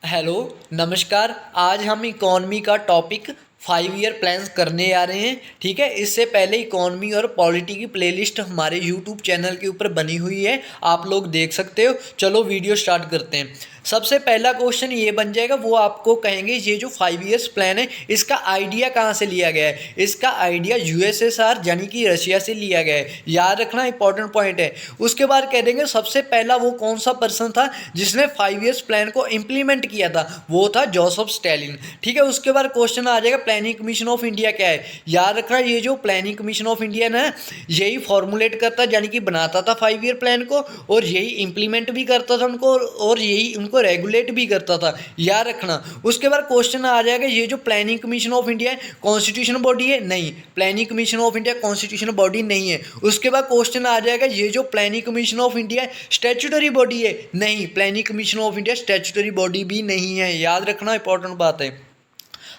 Hello, नमस्कार। आज हम इकॉनमी का टॉपिक 5 ईयर प्लान्स करने आ रहे हैं। ठीक है, इससे पहले इकॉनमी और पॉलिटी की प्लेलिस्ट हमारे यूट्यूब चैनल के ऊपर बनी हुई है, आप लोग देख सकते हो। चलो वीडियो स्टार्ट करते हैं। सबसे पहला क्वेश्चन ये बन जाएगा, वो आपको कहेंगे ये जो 5 ईयर्स प्लान है इसका आइडिया कहाँ से लिया गया है। इसका आइडिया यूएसएसआर यानी कि रशिया से लिया गया है, याद रखना, इंपॉर्टेंट पॉइंट है। उसके बाद कह देंगे सबसे पहला वो कौन सा पर्सन था जिसने 5 ईयर्स प्लान को इम्प्लीमेंट किया था, वो था जोसेफ स्टैलिन। ठीक है, उसके बाद क्वेश्चन आ जाएगा प्लानिंग कमीशन ऑफ इंडिया क्या है। याद रखना, ये जो प्लानिंग कमीशन ऑफ इंडिया ना, यही फॉर्मुलेट करता यानी कि बनाता था 5 ईयर प्लान को, और यही इंप्लीमेंट भी करता था उनको, और यही उनको रेगुलेट भी करता था, याद रखना। उसके बाद क्वेश्चन आ जाएगा, ये जो प्लानिंग कमीशन ऑफ इंडिया है कॉन्स्टिट्यूशन बॉडी है? नहीं, planning commission of India constitution body नहीं है। उसके बाद क्वेश्चन आ जाएगा, ये जो प्लानिंग कमीशन ऑफ इंडिया है स्टैट्यूटरी बॉडी है? नहीं, planning commission of India statutory body भी नहीं है, याद रखना, इंपॉर्टेंट बात है।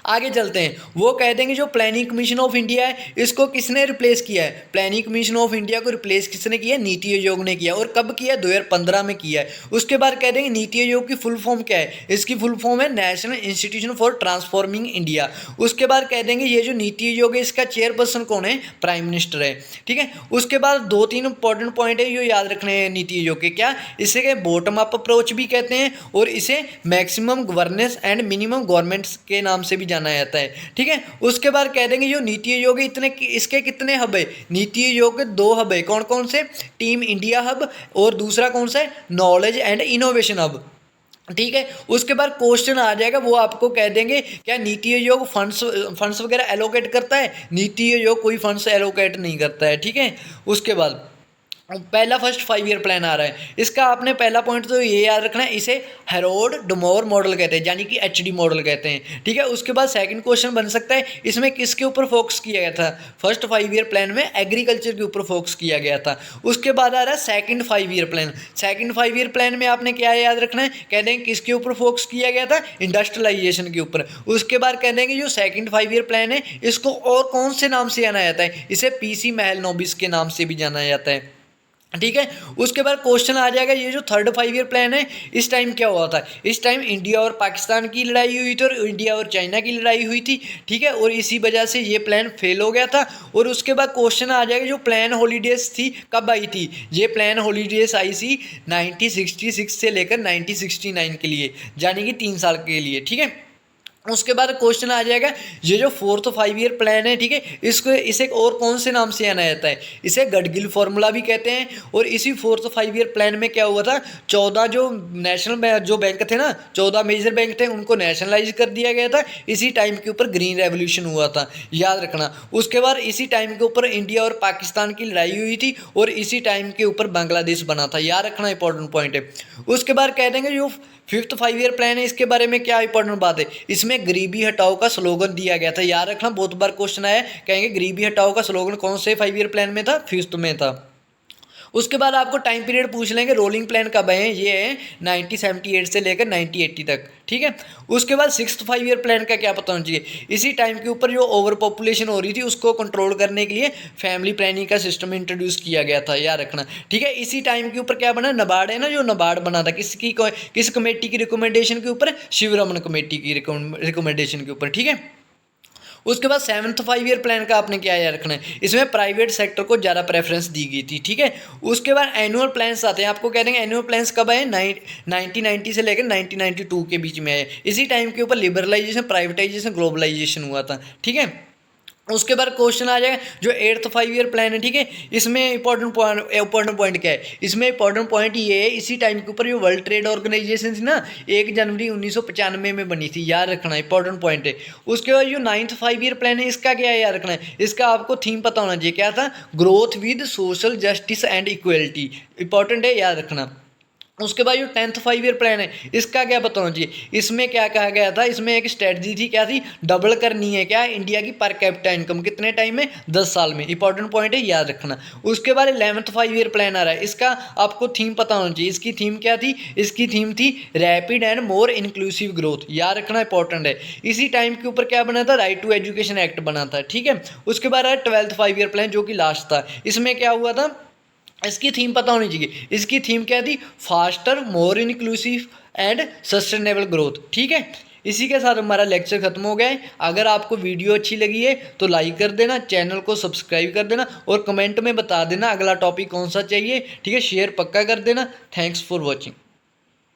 आगे चलते हैं, वो कह देंगे जो प्लानिंग कमीशन ऑफ इंडिया है इसको किसने रिप्लेस किया है। प्लानिंग कमीशन ऑफ इंडिया को रिप्लेस किसने किया? नीति आयोग ने किया, और कब किया? 2015 में किया है। उसके बाद कह देंगे नीति आयोग की फुल फॉर्म क्या है? इसकी फुल फॉर्म है national institution for transforming India. उसके बाद कह देंगे ये जो नीति आयोग है इसका चेयरपर्सन कौन है? प्राइम मिनिस्टर है। ठीक है, उसके बाद 2-3 इंपॉर्टेंट पॉइंट है जो याद रखने हैं नीति आयोग के। क्या? इसे के बॉटम अप अप्रोच भी कहते हैं, और इसे maximum governance and minimum governments के नाम से भी जाना जाता है। ठीक है, उसके बाद कह देंगे जो नीति आयोग है इतने इसके कितने हब है? नीति आयोग के 2 हब है। कौन कौन से? टीम इंडिया हब, और दूसरा कौन सा है? Knowledge and innovation hub. ठीक है, उसके बाद क्वेश्चन आ जाएगा, वो आपको कह देंगे क्या नीति आयोग फंड्स वगैरह एलोकेट करता है? नीति आयोग कोई फंड्स एलोकेट नहीं करता है। ठीक है, उसके बाद पहला फर्स्ट 5 ईयर प्लान आ रहा है, इसका आपने पहला पॉइंट तो ये याद रखना है, इसे हेरोड डुमोर मॉडल कहते हैं, यानी कि एचडी मॉडल कहते हैं। ठीक है, उसके बाद सेकंड क्वेश्चन बन सकता है, इसमें किसके ऊपर फोकस किया गया था? फर्स्ट 5 ईयर प्लान में एग्रीकल्चर के ऊपर फोकस किया गया था। उसके बाद आ रहा है second 5 year plan. Second 5 year plan में आपने क्या याद रखना है? कहते हैं किसके ऊपर फोकस किया गया था? इंडस्ट्रियलाइजेशन के ऊपर। उसके बाद कह देंगे जो सेकंड 5 ईयर प्लान है इसको और कौन से नाम से जाना जाता है? इसे पीसी महलनोबिस के नाम से भी जाना जाता है। ठीक है, उसके बाद क्वेश्चन आ जाएगा, ये जो थर्ड 5 ईयर प्लान है इस टाइम क्या हुआ था? इस टाइम इंडिया और पाकिस्तान की लड़ाई हुई थी, और इंडिया और चाइना की लड़ाई हुई थी। ठीक है, और इसी वजह से ये प्लान फेल हो गया था। और उसके बाद क्वेश्चन आ जाएगा, जो प्लान हॉलीडेज थी कब आई थी? ये प्लान हॉलीडेज आई थी 1966 से लेकर 1969 के लिए, यानी कि 3 साल के लिए। ठीक है, उसके बाद क्वेश्चन आ जाएगा, ये जो फोर्थ 5 ईयर प्लान है, ठीक है, इसे और कौन से नाम से जाना जाता है? इसे गडगिल फार्मूला भी कहते हैं। और इसी फोर्थ 5 ईयर प्लान में क्या हुआ था? 14 जो नेशनल जो बैंक थे ना, 14 मेजर बैंक थे, उनको नेशनलाइज कर दिया गया था। इसी टाइम के ऊपर ग्रीन रेवोल्यूशन हुआ था, याद रखना। उसके बाद इसी टाइम के ऊपर इंडिया और पाकिस्तान की लड़ाई हुई थी, और इसी टाइम के ऊपर बांग्लादेश बना था, याद रखना, इंपॉर्टेंट पॉइंट है। उसके बाद कह देंगे जो फिफ्थ 5 ईयर प्लान है इसके बारे में क्या इंपॉर्टेंट बात है? इसमें गरीबी हटाओ का स्लोगन दिया गया था, याद रखना, बहुत बार क्वेश्चन आया, कहेंगे गरीबी हटाओ का स्लोगन कौन से 5 ईयर प्लान में था? फिफ्थ में था। उसके बाद आपको टाइम पीरियड पूछ लेंगे, रोलिंग प्लान कब है? ये है 1978 से लेकर 1980 तक। ठीक है, उसके बाद सिक्स्थ 5 ईयर प्लान का क्या पता होना चाहिए? इसी टाइम के ऊपर जो ओवर पॉपुलेशन हो रही थी उसको कंट्रोल करने के लिए फैमिली प्लानिंग का सिस्टम इंट्रोड्यूस किया गया था, याद रखना। ठीक है, इसी टाइम के ऊपर क्या बना? नबार्ड है ना, जो नबार्ड बना था, किस कमेटी की रिकमेंडेशन के ऊपर? शिवरमन कमेटी की रिकमेंडेशन के ऊपर। ठीक है, उसके बाद सेवन्थ 5 ईयर प्लान का आपने क्या याद रखना है? इसमें प्राइवेट सेक्टर को ज़्यादा प्रेफरेंस दी गई थी। ठीक है, उसके बाद एनुअल प्लान्स आते हैं, आपको कह देंगे एनुअल प्लान्स कब आए? 1990 से लेकर 1992 के बीच में आए। इसी टाइम के ऊपर लिबरलाइजेशन, प्राइवेटाइजेशन, ग्लोबलाइजेशन हुआ था। ठीक है, उसके बाद क्वेश्चन आ जाएगा जो एट्थ 5 ईयर प्लान है। ठीक है, इसमें इंपॉर्टेंट पॉइंट क्या है? इसमें इंपॉर्टेंट पॉइंट ये है, इसी टाइम के ऊपर जो वर्ल्ड ट्रेड ऑर्गेनाइजेशन थी ना, 1 जनवरी 1995 में बनी थी, याद रखना, इंपॉर्टेंट पॉइंट है। उसके बाद जो नाइन्थ 5 ईयर प्लान है इसका क्या है, याद रखना है, इसका आपको थीम पता होना चाहिए, क्या था? Growth with social justice and equality, important है, याद रखना। उसके बाद जो 10th 5 ईयर प्लान है इसका क्या पता होना चाहिए? इसमें क्या कहा गया था? इसमें एक स्ट्रेटजी थी, क्या थी? डबल करनी है क्या इंडिया की पर कैपिटा इनकम, कितने टाइम में? 10 साल में, इंपॉर्टेंट पॉइंट है, याद रखना। उसके बाद 11th 5 ईयर प्लान आ रहा है, इसका आपको थीम पता होना चाहिए। इसकी थीम क्या थी? इसकी थीम थी rapid and more inclusive growth, याद रखना, इंपॉर्टेंट है। इसी टाइम के ऊपर क्या बना था? राइट टू एजुकेशन एक्ट बना था। ठीक है, उसके बाद आया 12th 5 ईयर प्लान जो कि लास्ट था, इसमें क्या हुआ था? इसकी थीम पता होनी चाहिए। इसकी थीम क्या थी? Faster, more inclusive and sustainable growth. ठीक है, इसी के साथ हमारा लेक्चर खत्म हो गया है। अगर आपको वीडियो अच्छी लगी है तो लाइक कर देना, चैनल को सब्सक्राइब कर देना और कमेंट में बता देना अगला टॉपिक कौन सा चाहिए। ठीक है, शेयर पक्का कर देना। Thanks for watching.